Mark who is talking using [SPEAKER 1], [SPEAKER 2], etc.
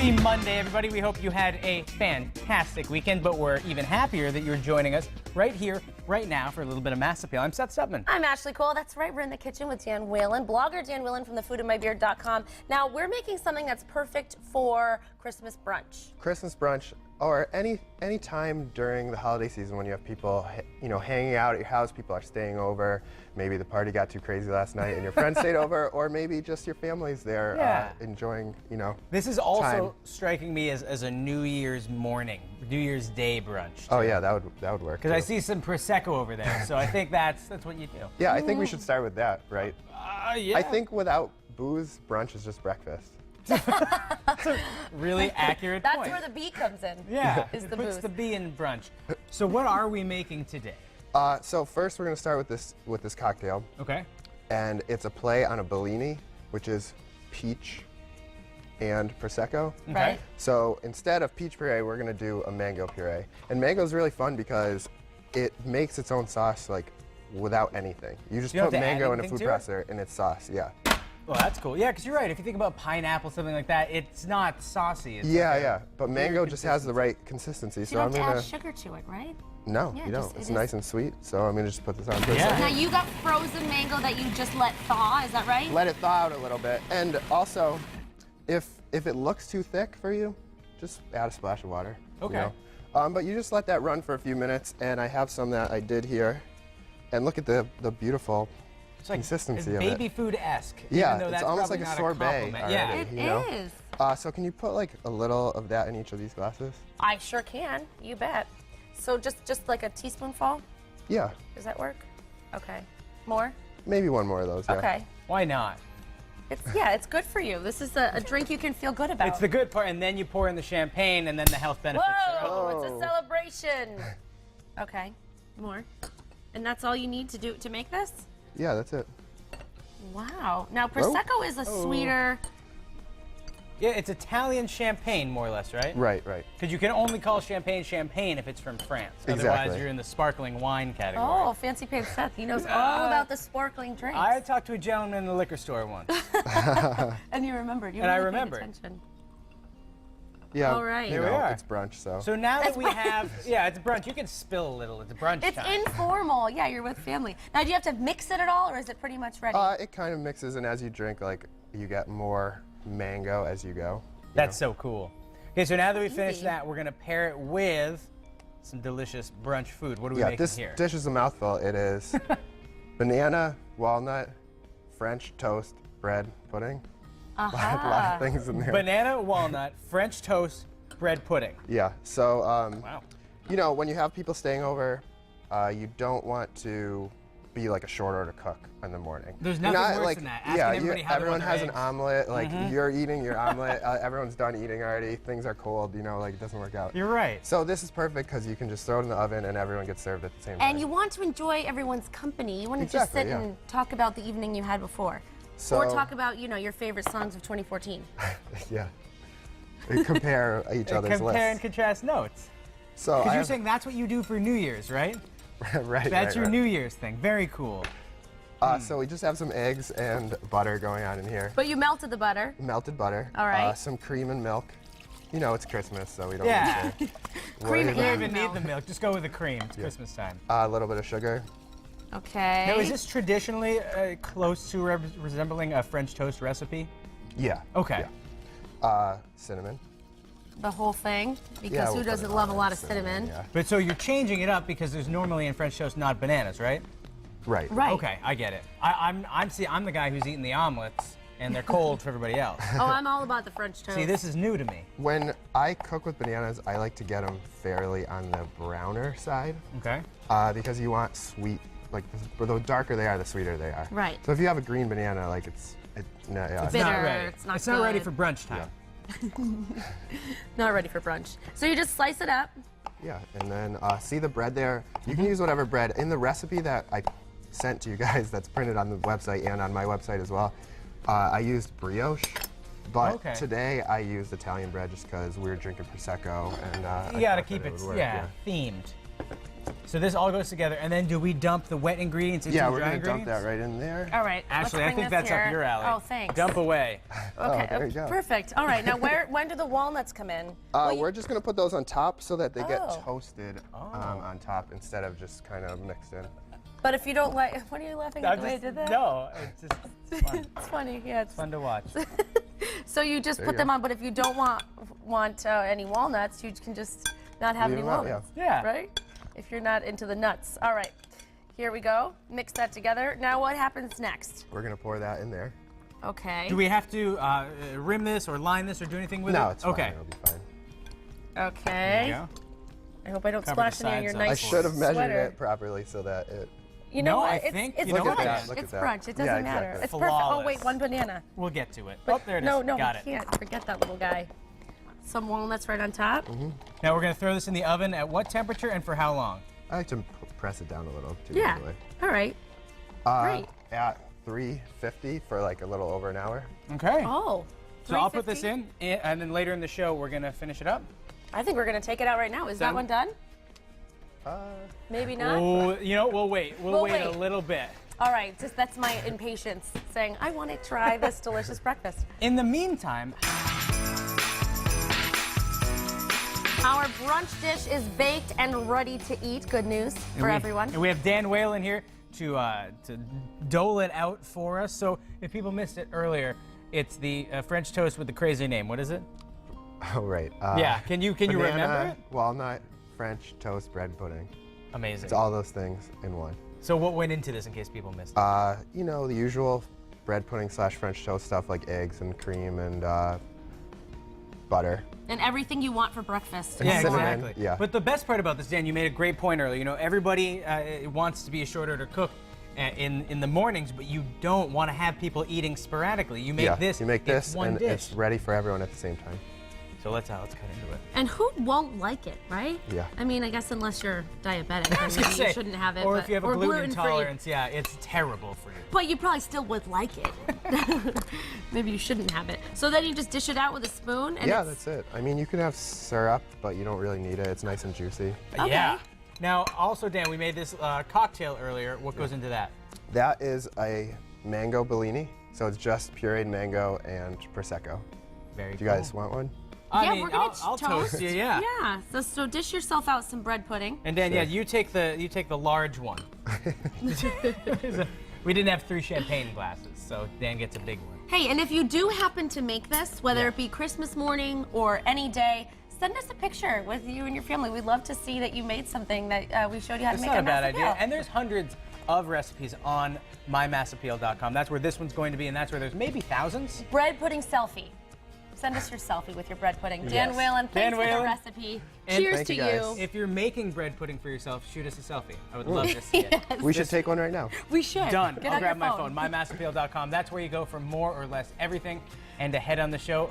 [SPEAKER 1] Happy Monday, everybody. We hope you had a fantastic weekend, but we're even happier that you're joining us right here, right now for a little bit of Mass Appeal. I'm Seth Subman.
[SPEAKER 2] I'm Ashley Cole. That's right. We're in the kitchen with Dan Whalen, blogger Dan Whalen from thefoodinmybeard.com. Now, we're making something that's perfect for Christmas brunch.
[SPEAKER 3] Christmas brunch, or any time during the holiday season when you have people, hanging out at your house, people are staying over. Maybe the party got too crazy last night and your friends stayed over, or maybe just your family's there enjoying,
[SPEAKER 1] This is also
[SPEAKER 3] time.
[SPEAKER 1] striking me as a New Year's morning, New Year's Day brunch. Too.
[SPEAKER 3] Oh yeah, that would work.
[SPEAKER 1] Because I see some Prosecco over there, so I think that's what you do.
[SPEAKER 3] Yeah, I think we should start with that, right?
[SPEAKER 1] Yeah.
[SPEAKER 3] I think without booze, brunch is just breakfast.
[SPEAKER 1] That's a really accurate
[SPEAKER 2] That's
[SPEAKER 1] point.
[SPEAKER 2] where the bee comes in.
[SPEAKER 1] Yeah,
[SPEAKER 2] is
[SPEAKER 1] it
[SPEAKER 2] the
[SPEAKER 1] puts
[SPEAKER 2] booze.
[SPEAKER 1] the bee in brunch. So what are we making today?
[SPEAKER 3] So first we're going to start with this cocktail.
[SPEAKER 1] Okay.
[SPEAKER 3] And it's a play on a Bellini, which is peach and Prosecco.
[SPEAKER 2] Right.
[SPEAKER 3] So instead of peach puree, we're going to do a mango puree. And mango is really fun because it makes its own sauce like without anything. You just
[SPEAKER 1] You don't
[SPEAKER 3] put
[SPEAKER 1] have to add
[SPEAKER 3] mango in a
[SPEAKER 1] anything
[SPEAKER 3] food
[SPEAKER 1] to it?
[SPEAKER 3] processor and it's sauce, yeah.
[SPEAKER 1] Well, that's cool. Yeah, because you're right. If you think about pineapple, something like that, it's not saucy. It's
[SPEAKER 3] Yeah,
[SPEAKER 1] like a
[SPEAKER 3] yeah. But mango
[SPEAKER 1] weird
[SPEAKER 3] just has the right consistency.
[SPEAKER 2] You
[SPEAKER 3] So
[SPEAKER 2] don't
[SPEAKER 3] I'm
[SPEAKER 2] have to
[SPEAKER 3] going
[SPEAKER 2] add sugar to it, right?
[SPEAKER 3] No,
[SPEAKER 2] Yeah,
[SPEAKER 3] you
[SPEAKER 2] just-
[SPEAKER 3] don't.
[SPEAKER 2] it
[SPEAKER 3] It's
[SPEAKER 2] is-
[SPEAKER 3] nice and sweet. So I'm going to just put this on for a
[SPEAKER 1] Yeah.
[SPEAKER 3] second.
[SPEAKER 2] Now, you got frozen mango that you just let thaw, is that right?
[SPEAKER 3] Let it thaw out a little bit. And also, if it looks too thick for you, just add a splash of water.
[SPEAKER 1] Okay.
[SPEAKER 3] But you just let that run for a few minutes, and I have some that I did here. And look at the beautiful
[SPEAKER 1] It's like
[SPEAKER 3] consistency
[SPEAKER 1] it's
[SPEAKER 3] of it.
[SPEAKER 1] baby food-esque.
[SPEAKER 3] Yeah,
[SPEAKER 1] even though
[SPEAKER 3] it's
[SPEAKER 1] that's
[SPEAKER 3] almost
[SPEAKER 1] probably
[SPEAKER 3] like a
[SPEAKER 1] not
[SPEAKER 3] sorbet
[SPEAKER 1] compliment.
[SPEAKER 3] already.
[SPEAKER 1] Yeah.
[SPEAKER 2] It is.
[SPEAKER 3] So can you put like a little of that in each of these glasses?
[SPEAKER 2] I sure can, you bet. So just like a teaspoonful,
[SPEAKER 3] Yeah,
[SPEAKER 2] does that work? Okay. More?
[SPEAKER 3] maybe one more of those. Yeah.
[SPEAKER 2] Okay.
[SPEAKER 1] Why not?
[SPEAKER 2] It's good for you. This is a drink you can feel good about.
[SPEAKER 1] It's the good part, and then you pour in the champagne, and then the health benefits are
[SPEAKER 2] Whoa,
[SPEAKER 1] up.
[SPEAKER 2] it's a celebration. Okay, more. And that's all you need to make this?
[SPEAKER 3] Yeah, that's it.
[SPEAKER 2] Wow. Now, Prosecco is a sweeter...
[SPEAKER 1] Yeah, it's Italian champagne, more or less, right?
[SPEAKER 3] Right.
[SPEAKER 1] Because you can only call champagne champagne if it's from France.
[SPEAKER 3] Exactly.
[SPEAKER 1] Otherwise, you're in the sparkling wine category.
[SPEAKER 2] Oh, fancy pants Seth. He knows all about the sparkling drinks.
[SPEAKER 1] I talked to a gentleman in the liquor store once.
[SPEAKER 2] And you remembered. You
[SPEAKER 1] And I
[SPEAKER 2] really paid
[SPEAKER 1] remembered.
[SPEAKER 2] attention.
[SPEAKER 3] Yeah.
[SPEAKER 2] All right.
[SPEAKER 3] You
[SPEAKER 1] Here we
[SPEAKER 3] know,
[SPEAKER 1] are.
[SPEAKER 3] it's brunch, so.
[SPEAKER 1] So now that we have, yeah, it's brunch. You can spill a little. It's brunch
[SPEAKER 2] It's
[SPEAKER 1] time.
[SPEAKER 2] informal. Yeah, you're with family. Now, do you have to mix it at all, or is it pretty much ready?
[SPEAKER 3] It kind of mixes, and as you drink, like you get more mango as you go.
[SPEAKER 1] That's so cool. Okay, so now that we finished
[SPEAKER 2] Easy.
[SPEAKER 1] that, we're gonna pair it with some delicious brunch food. What are we
[SPEAKER 3] Yeah,
[SPEAKER 1] making
[SPEAKER 3] this
[SPEAKER 1] here?
[SPEAKER 3] dish is a mouthful. It is banana, walnut, French toast, bread, pudding. A lot of things in there.
[SPEAKER 1] Banana, walnut, French toast, bread pudding.
[SPEAKER 3] Yeah. So,
[SPEAKER 1] Wow.
[SPEAKER 3] when you have people staying over, you don't want to be like a short order cook in the morning.
[SPEAKER 1] There's
[SPEAKER 3] You're
[SPEAKER 1] nothing
[SPEAKER 3] not,
[SPEAKER 1] worse
[SPEAKER 3] like,
[SPEAKER 1] than that. Asking
[SPEAKER 3] Yeah,
[SPEAKER 1] everybody how they
[SPEAKER 3] everyone
[SPEAKER 1] want their
[SPEAKER 3] has an
[SPEAKER 1] eggs.
[SPEAKER 3] omelet. Like you're eating your omelet. Everyone's done eating already. Things are cold. Like it doesn't work out.
[SPEAKER 1] You're right.
[SPEAKER 3] So this is perfect because you can just throw it in the oven and everyone gets served at the same time.
[SPEAKER 2] And you want to enjoy everyone's company. You want to just
[SPEAKER 3] Exactly,
[SPEAKER 2] sit
[SPEAKER 3] yeah.
[SPEAKER 2] and talk about the evening you had before.
[SPEAKER 3] So,
[SPEAKER 2] Or talk about, your favorite songs of 2014.
[SPEAKER 3] Yeah. We compare each other's
[SPEAKER 1] Compare and
[SPEAKER 3] lists.
[SPEAKER 1] contrast notes.
[SPEAKER 3] So
[SPEAKER 1] Because
[SPEAKER 3] I
[SPEAKER 1] you're
[SPEAKER 3] have-
[SPEAKER 1] saying that's what you do for New Year's, right?
[SPEAKER 3] right.
[SPEAKER 1] That's your
[SPEAKER 3] right.
[SPEAKER 1] New Year's thing. Very cool.
[SPEAKER 3] So we just have some eggs and butter going on in here.
[SPEAKER 2] But you melted the butter.
[SPEAKER 3] Melted butter.
[SPEAKER 2] All right.
[SPEAKER 3] Some cream and milk. It's Christmas, so we don't
[SPEAKER 1] Yeah.
[SPEAKER 3] need to
[SPEAKER 2] Cream
[SPEAKER 3] worry
[SPEAKER 2] and
[SPEAKER 1] You don't
[SPEAKER 3] about
[SPEAKER 1] even
[SPEAKER 2] milk.
[SPEAKER 1] need the milk. Just go with the cream. It's Christmas time.
[SPEAKER 3] a little bit of sugar.
[SPEAKER 2] Okay.
[SPEAKER 1] Now, is this traditionally close to resembling a French toast recipe?
[SPEAKER 3] Yeah.
[SPEAKER 1] Okay.
[SPEAKER 3] Yeah. Cinnamon.
[SPEAKER 2] the whole thing? Because
[SPEAKER 3] Yeah,
[SPEAKER 2] who
[SPEAKER 3] we'll put
[SPEAKER 2] doesn't
[SPEAKER 3] it
[SPEAKER 2] love a
[SPEAKER 3] on
[SPEAKER 2] lot of
[SPEAKER 3] there,
[SPEAKER 2] cinnamon?
[SPEAKER 3] Yeah.
[SPEAKER 1] But so you're changing it up because there's normally in French toast not bananas, right?
[SPEAKER 3] Right.
[SPEAKER 2] Right.
[SPEAKER 1] Okay, I get it. I'm the guy who's eating the omelets, and they're cold for everybody else.
[SPEAKER 2] Oh, I'm all about the French toast.
[SPEAKER 1] See, this is new to me.
[SPEAKER 3] When I cook with bananas, I like to get them fairly on the browner side
[SPEAKER 1] Okay.
[SPEAKER 3] because you want sweet. Like the darker they are, the sweeter they are.
[SPEAKER 2] Right.
[SPEAKER 3] So if you have a green banana, like it's
[SPEAKER 1] Not
[SPEAKER 2] bitter,
[SPEAKER 1] ready.
[SPEAKER 2] it's not
[SPEAKER 1] ready
[SPEAKER 2] good.
[SPEAKER 1] for brunch time.
[SPEAKER 2] Not ready for brunch. So you just slice it up.
[SPEAKER 3] Yeah, and then see the bread there? You can use whatever bread. In the recipe that I sent to you guys that's printed on the website and on my website as well, I used brioche, but
[SPEAKER 1] Okay.
[SPEAKER 3] today I used Italian bread just because we were drinking Prosecco and I
[SPEAKER 1] You gotta
[SPEAKER 3] thought
[SPEAKER 1] keep
[SPEAKER 3] that
[SPEAKER 1] it,
[SPEAKER 3] would work,
[SPEAKER 1] themed. So this all goes together, and then do we dump the wet ingredients into
[SPEAKER 3] Yeah,
[SPEAKER 1] the
[SPEAKER 3] we're
[SPEAKER 1] dry
[SPEAKER 3] gonna dump
[SPEAKER 1] ingredients?
[SPEAKER 3] that right in there.
[SPEAKER 2] All right.
[SPEAKER 1] Ashley, I
[SPEAKER 2] let's bring
[SPEAKER 1] think
[SPEAKER 2] this
[SPEAKER 1] that's
[SPEAKER 2] here.
[SPEAKER 1] up your alley.
[SPEAKER 2] Oh, thanks.
[SPEAKER 1] Dump away.
[SPEAKER 2] Okay.
[SPEAKER 3] there you go.
[SPEAKER 2] Perfect. All right. Now, when do the walnuts come in?
[SPEAKER 3] We're just gonna put those on top so that they get
[SPEAKER 2] Oh.
[SPEAKER 3] toasted on top instead of just kind of mixed in.
[SPEAKER 2] But if you don't like, what are you laughing at the way I did that?
[SPEAKER 1] No, it's fun.
[SPEAKER 2] It's funny. Yeah, it's
[SPEAKER 1] Fun to watch.
[SPEAKER 2] So you just
[SPEAKER 3] There
[SPEAKER 2] put
[SPEAKER 3] you
[SPEAKER 2] them
[SPEAKER 3] go.
[SPEAKER 2] on, but if you don't want any walnuts, you can just not have
[SPEAKER 3] Leave
[SPEAKER 2] any
[SPEAKER 3] them out,
[SPEAKER 2] walnuts.
[SPEAKER 1] yeah.
[SPEAKER 2] Right? If you're not into the nuts. All right. Here we go. Mix that together. Now what happens next?
[SPEAKER 3] We're gonna pour that in there.
[SPEAKER 2] Okay.
[SPEAKER 1] Do we have to rim this or line this or do anything with it?
[SPEAKER 3] No, it's fine.
[SPEAKER 1] Okay.
[SPEAKER 3] It'll be fine.
[SPEAKER 1] There
[SPEAKER 2] Okay.
[SPEAKER 1] you go.
[SPEAKER 2] I hope I don't
[SPEAKER 1] Cover the
[SPEAKER 2] splash any of your
[SPEAKER 1] sides up.
[SPEAKER 2] nice
[SPEAKER 3] I should have measured
[SPEAKER 2] sweater.
[SPEAKER 3] it properly so that it.
[SPEAKER 2] You know
[SPEAKER 1] No,
[SPEAKER 2] what?
[SPEAKER 1] I
[SPEAKER 2] It's,
[SPEAKER 1] think-
[SPEAKER 2] it's
[SPEAKER 1] you know
[SPEAKER 2] brunch.
[SPEAKER 1] what, Dan?
[SPEAKER 3] Look
[SPEAKER 2] It's
[SPEAKER 3] at that.
[SPEAKER 2] brunch. It doesn't
[SPEAKER 3] Yeah,
[SPEAKER 2] matter.
[SPEAKER 3] exactly.
[SPEAKER 2] It's perfect. Oh, wait,
[SPEAKER 1] Flawless.
[SPEAKER 2] one banana.
[SPEAKER 1] We'll get to it.
[SPEAKER 2] But
[SPEAKER 1] Oh, there it is.
[SPEAKER 2] no,
[SPEAKER 1] Got
[SPEAKER 2] we
[SPEAKER 1] it.
[SPEAKER 2] can't. Forget that little guy. Some walnuts right on top.
[SPEAKER 1] Now we're going to throw this in the oven at what temperature and for how long?
[SPEAKER 3] I like to press it down a little too.
[SPEAKER 2] Yeah.
[SPEAKER 3] by the way.
[SPEAKER 2] All right. Great.
[SPEAKER 3] At 350 for like a little over an hour.
[SPEAKER 1] Okay.
[SPEAKER 2] Oh.
[SPEAKER 1] So I'll put this
[SPEAKER 2] 350?
[SPEAKER 1] in, and then later in the show, we're going to finish it up.
[SPEAKER 2] I think we're going to take it out right now. Is that
[SPEAKER 1] Done?
[SPEAKER 2] one done? Maybe not.
[SPEAKER 1] Oh, you know, we'll wait. We'll wait a
[SPEAKER 2] wait.
[SPEAKER 1] little bit.
[SPEAKER 2] All right. Just that's my impatience saying I want to try this delicious breakfast.
[SPEAKER 1] In the meantime,
[SPEAKER 2] Our brunch dish is baked and ready to eat. Good news for everyone.
[SPEAKER 1] And we have Dan Whalen here to dole it out for us. So if people missed it earlier, it's the French toast with the crazy name. What is it?
[SPEAKER 3] Oh, right.
[SPEAKER 1] Yeah. Can you remember
[SPEAKER 3] banana,
[SPEAKER 1] it?
[SPEAKER 3] walnut, French toast, bread pudding.
[SPEAKER 1] Amazing.
[SPEAKER 3] It's all those things in one.
[SPEAKER 1] So what went into this in case people missed it?
[SPEAKER 3] You know, the usual bread pudding / French toast stuff like eggs and cream and butter.
[SPEAKER 2] And everything you want for breakfast.
[SPEAKER 1] Yeah,
[SPEAKER 3] cinnamon,
[SPEAKER 1] exactly.
[SPEAKER 3] yeah.
[SPEAKER 1] But the best part about this, Dan, you made a great point earlier. You know, everybody wants to be a short order cook in the mornings, but you don't want to have people eating sporadically. You make
[SPEAKER 3] Yeah,
[SPEAKER 1] this.
[SPEAKER 3] you make
[SPEAKER 1] it's
[SPEAKER 3] this
[SPEAKER 1] one
[SPEAKER 3] and
[SPEAKER 1] dish.
[SPEAKER 3] it's ready for everyone at the same time.
[SPEAKER 1] So let's cut into it.
[SPEAKER 2] And who won't like it, right?
[SPEAKER 3] Yeah.
[SPEAKER 2] I mean, I guess unless you're diabetic,
[SPEAKER 1] I was
[SPEAKER 2] then
[SPEAKER 1] gonna
[SPEAKER 2] maybe you
[SPEAKER 1] say,
[SPEAKER 2] shouldn't have it.
[SPEAKER 1] or
[SPEAKER 2] but,
[SPEAKER 1] if you have a
[SPEAKER 2] or
[SPEAKER 1] gluten
[SPEAKER 2] gluten-free.
[SPEAKER 1] intolerance, yeah, it's terrible for you.
[SPEAKER 2] But you probably still would like it. Maybe you shouldn't have it. So then you just dish it out with a spoon. And
[SPEAKER 3] Yeah,
[SPEAKER 2] it's-
[SPEAKER 3] that's it. I mean, you can have syrup, but you don't really need it. It's nice and juicy.
[SPEAKER 2] Okay.
[SPEAKER 1] Yeah. Now, also, Dan, we made this cocktail earlier. What goes into that?
[SPEAKER 3] That is a mango Bellini. So it's just pureed mango and Prosecco.
[SPEAKER 1] Very
[SPEAKER 3] Do you guys want one?
[SPEAKER 1] I
[SPEAKER 2] Yeah,
[SPEAKER 1] mean,
[SPEAKER 2] we're gonna
[SPEAKER 1] I'll toast you, yeah.
[SPEAKER 2] Yeah. So dish yourself out some bread pudding.
[SPEAKER 1] And Dan, yeah,
[SPEAKER 3] Sure.
[SPEAKER 1] you take the large one. We didn't have 3 champagne glasses, so Dan gets a big one.
[SPEAKER 2] Hey, and if you do happen to make this, whether it be Christmas morning or any day, send us a picture with you and your family. We'd love to see that you made something that we showed you how to
[SPEAKER 1] It's
[SPEAKER 2] make
[SPEAKER 1] not
[SPEAKER 2] a
[SPEAKER 1] a bad
[SPEAKER 2] mass
[SPEAKER 1] idea.
[SPEAKER 2] appeal.
[SPEAKER 1] And there's hundreds of recipes on mymassappeal.com. That's where this one's going to be, and that's where there's maybe thousands.
[SPEAKER 2] Bread pudding selfie. Send us your selfie with your bread pudding. Dan
[SPEAKER 3] Yes.
[SPEAKER 2] Whalen, thanks
[SPEAKER 1] Dan
[SPEAKER 2] for the
[SPEAKER 1] Whalen.
[SPEAKER 2] recipe.
[SPEAKER 1] And
[SPEAKER 2] Cheers
[SPEAKER 3] thank
[SPEAKER 2] to
[SPEAKER 3] you, guys.
[SPEAKER 1] If you're making bread pudding for yourself, shoot us a selfie. I would love to see it.
[SPEAKER 3] We should take one right now.
[SPEAKER 2] We should.
[SPEAKER 1] Done.
[SPEAKER 2] Get
[SPEAKER 1] I'll
[SPEAKER 2] out
[SPEAKER 1] grab
[SPEAKER 2] your
[SPEAKER 1] my phone. mymassappeal.com. That's where you go for more or less everything and to head on the show.